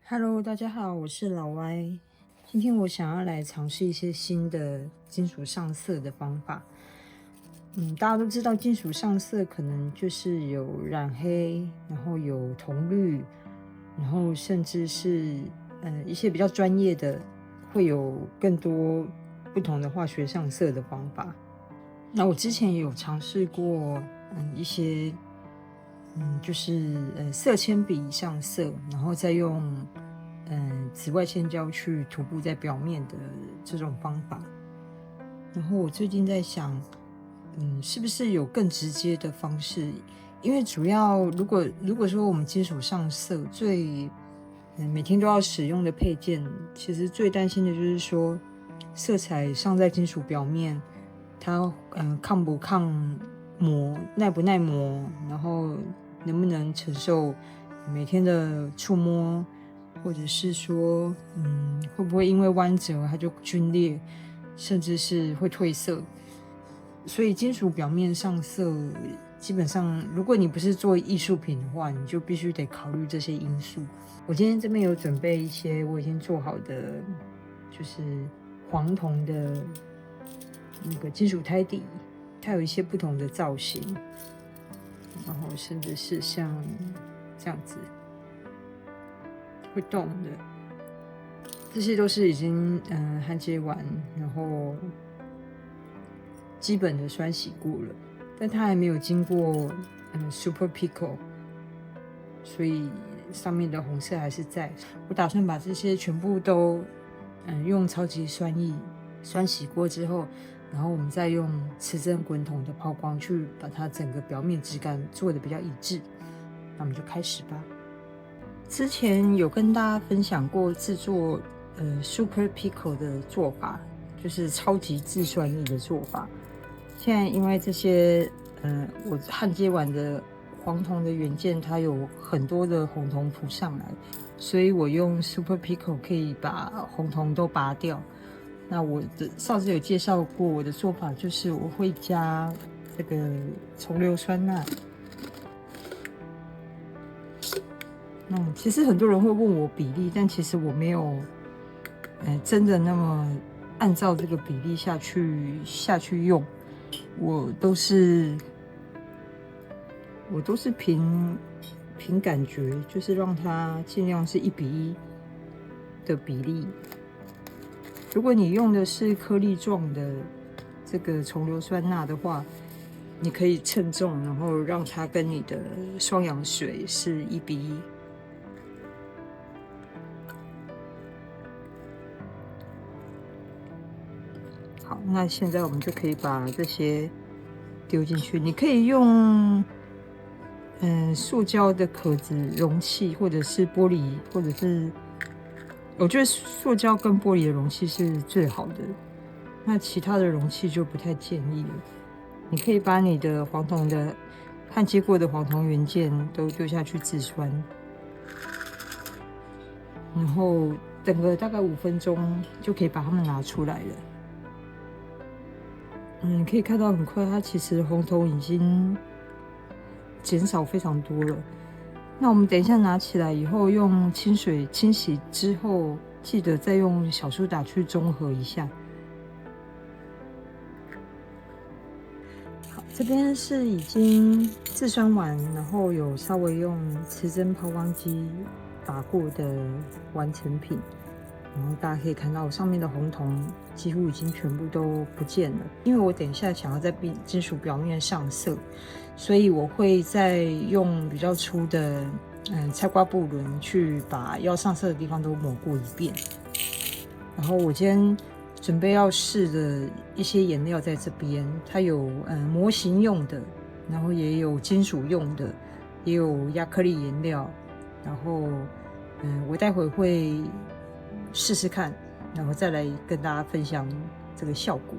Hello，大家好，我是老歪。今天我想要来尝试一些新的金属上色的方法。大家都知道金属上色可能就是有染黑，然后有铜绿，然后甚至是一些比较专业的，会有更多不同的化学上色的方法。那我之前也有尝试过，一些就是色铅笔上色，然后再用紫外线胶去涂布在表面的这种方法。然后我最近在想，是不是有更直接的方式？因为主要如果说我们金属上色每天都要使用的配件，其实最担心的就是说色彩上在金属表面，它抗不抗磨，耐不耐磨，然后能不能承受每天的触摸，或者是说会不会因为弯折它就皲裂，甚至是会褪色。所以金属表面上色，基本上如果你不是做艺术品的话，你就必须得考虑这些因素。我今天这边有准备一些我已经做好的，就是黄铜的那个金属胎底，它有一些不同的造型，然后甚至是像这样子会动的，这些都是已经焊接完，然后基本的刷洗过了，但它还没有经过Super Pico， 所以上面的红色还是在。我打算把这些全部都用超级酸液酸洗过之后，然后我们再用磁针滚筒的抛光去把它整个表面质感做的比较一致。那我们就开始吧。之前有跟大家分享过制作Super Pico 的做法，就是超级制酸液的做法。现在因为这些我焊接完的黄铜的元件，它有很多的红铜浮上来，所以我用 Super Pico 可以把红铜都拔掉。那我的上次有介绍过，我的做法就是我会加这个重硫酸钠。其实很多人会问我比例，但其实我没有真的那么按照这个比例下去用。我都是凭感觉，就是让它尽量是1:1的比例。如果你用的是颗粒状的这个重硫酸钠的话，你可以称重，然后让它跟你的双氧水是1:1。好，那现在我们就可以把这些丢进去。你可以用塑胶的壳子容器，或者是玻璃，或者是我觉得塑胶跟玻璃的容器是最好的。那其他的容器就不太建议了。你可以把你的焊接过的黄铜元件都丢下去制酸，然后等个大概5分钟就可以把它们拿出来了。你可以看到很快，它其实红铜已经减少非常多了。那我们等一下拿起来以后，用清水清洗之后，记得再用小苏打去中和一下。好，这边是已经制酸完，然后有稍微用磁针抛光机打过的完成品。然后大家可以看到上面的红铜几乎已经全部都不见了，因为我等一下想要在金属表面上色，所以我会再用比较粗的菜瓜布轮去把要上色的地方都抹过一遍。然后我今天准备要试的一些颜料在这边，它有模型用的，然后也有金属用的，也有亚克力颜料。然后我待会会试试看，然后再来跟大家分享这个效果。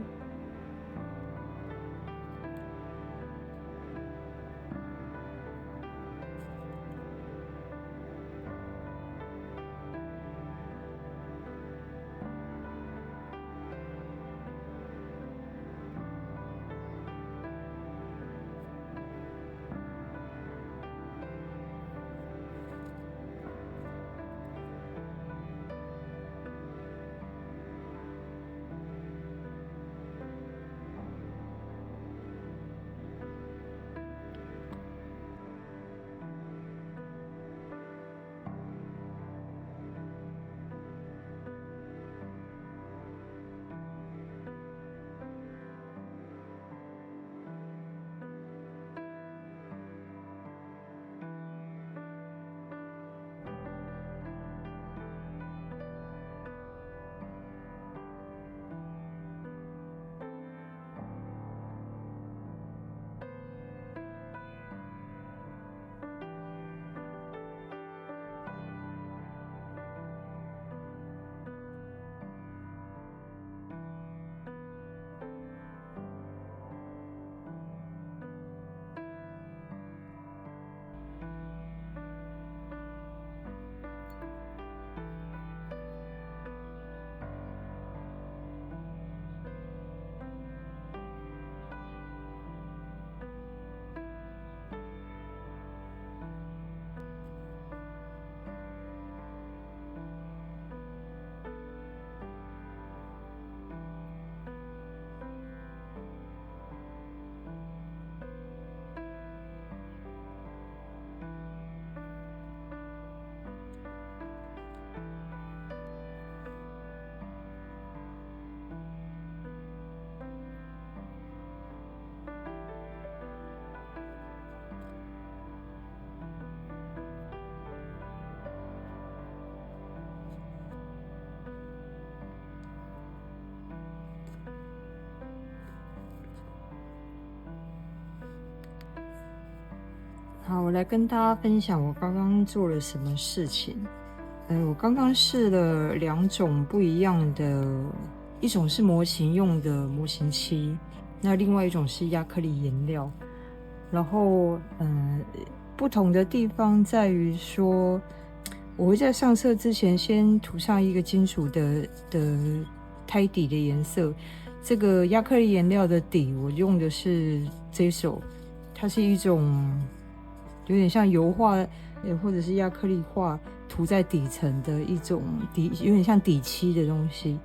好，我来跟大家分享我刚刚做了什么事情。我刚刚试了2种不一样的，一种是模型用的模型漆，那另外一种是亚克力颜料。然后，不同的地方在于说，我会在上色之前先涂上一个金属的胎底的颜色。这个亚克力颜料的底我用的是 Gesso， 它是一种有点像油画或者是亚克力画涂在底层的一种有点像底漆的东西。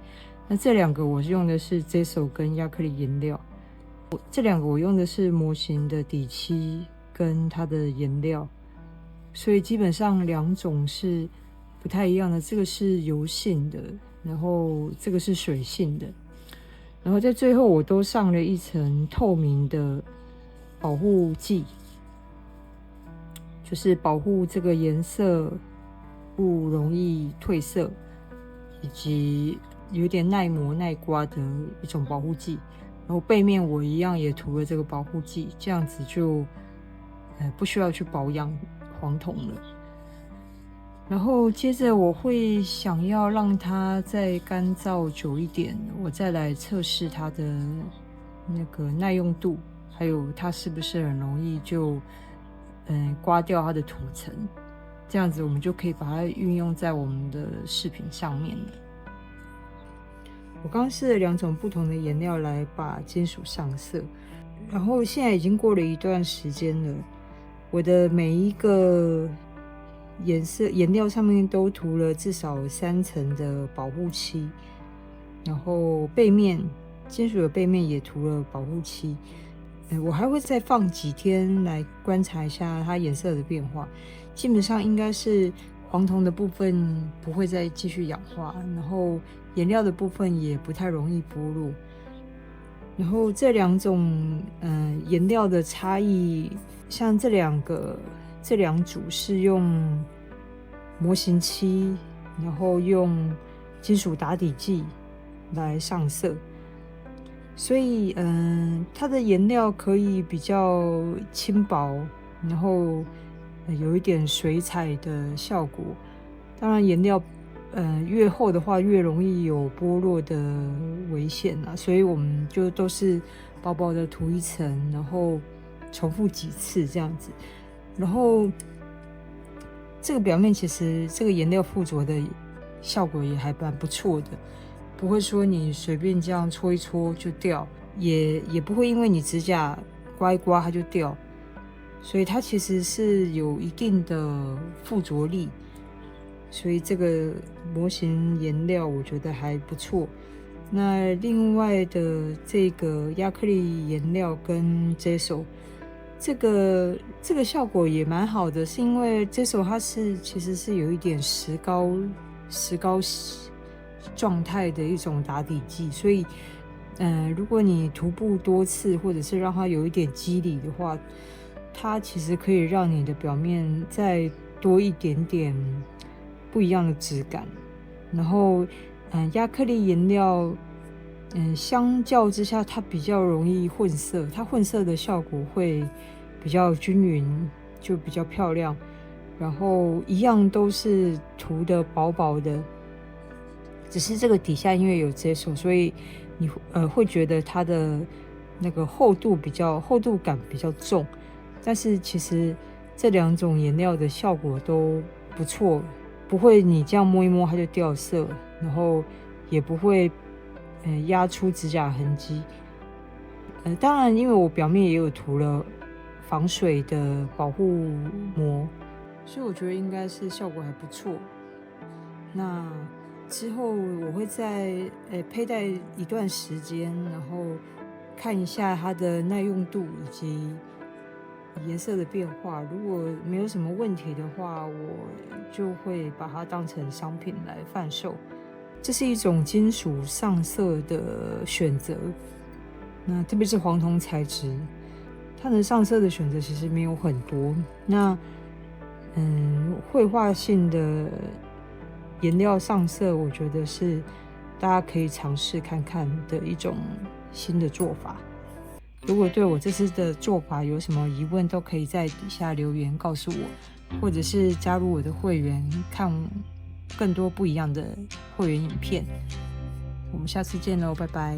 那这2个我用的是 Gesso 跟亚克力颜料，这2个我用的是模型的底漆跟它的颜料，所以基本上2种是不太一样的。这个是油性的，然后这个是水性的。然后在最后我都上了一层透明的保护剂，就是保护这个颜色不容易褪色，以及有点耐磨耐刮的一种保护剂。然后背面我一样也涂了这个保护剂，这样子就不需要去保养黄铜了。然后接着我会想要让它再干燥久一点，我再来测试它的那个耐用度，还有它是不是很容易就刮掉它的涂层，这样子我们就可以把它运用在我们的饰品上面了。我刚试了2种不同的颜料来把金属上色，然后现在已经过了一段时间了，我的每一个颜料上面都涂了至少3层的保护漆，然后金属的背面也涂了保护漆。我还会再放几天来观察一下它颜色的变化，基本上应该是黄铜的部分不会再继续氧化，然后颜料的部分也不太容易剥落。然后这2种颜料的差异，像这2组是用模型漆，然后用金属打底剂来上色，所以它的颜料可以比较轻薄，然后有一点水彩的效果。当然颜料越厚的话越容易有剥落的危险啦，所以我们就都是薄薄的涂1层，然后重复几次这样子。然后这个表面其实这个颜料附着的效果也还蛮不错的，不会说你随便这样搓一搓就掉，也不会因为你指甲刮一刮它就掉，所以它其实是有一定的附着力。所以这个模型颜料我觉得还不错。那另外的这个亚克力颜料跟 Gesso， 这个效果也蛮好的，是因为 Gesso 它其实是有一点石膏状态的一种打底剂，所以如果你涂布多次，或者是让它有一点肌理的话，它其实可以让你的表面再多一点点不一样的质感。然后亚克力颜料相较之下它比较容易混色，它混色的效果会比较均匀，就比较漂亮。然后一样都是涂的薄薄的，只是这个底下因为有Gesso，所以你会觉得它的那个厚度感比较重。但是其实这2种颜料的效果都不错，不会你这样摸一摸它就掉色，然后也不会压出指甲痕迹。当然因为我表面也有涂了防水的保护膜，所以我觉得应该是效果还不错。那之后我会再佩戴一段时间，然后看一下它的耐用度以及颜色的变化。如果没有什么问题的话，我就会把它当成商品来贩售。这是一种金属上色的选择，那特别是黄铜材质，它能上色的选择其实没有很多。那绘画性的颜料上色，我觉得是大家可以尝试看看的一种新的做法。如果对我这次的做法有什么疑问，都可以在底下留言告诉我，或者是加入我的会员，看更多不一样的会员影片。我们下次见喽，拜拜。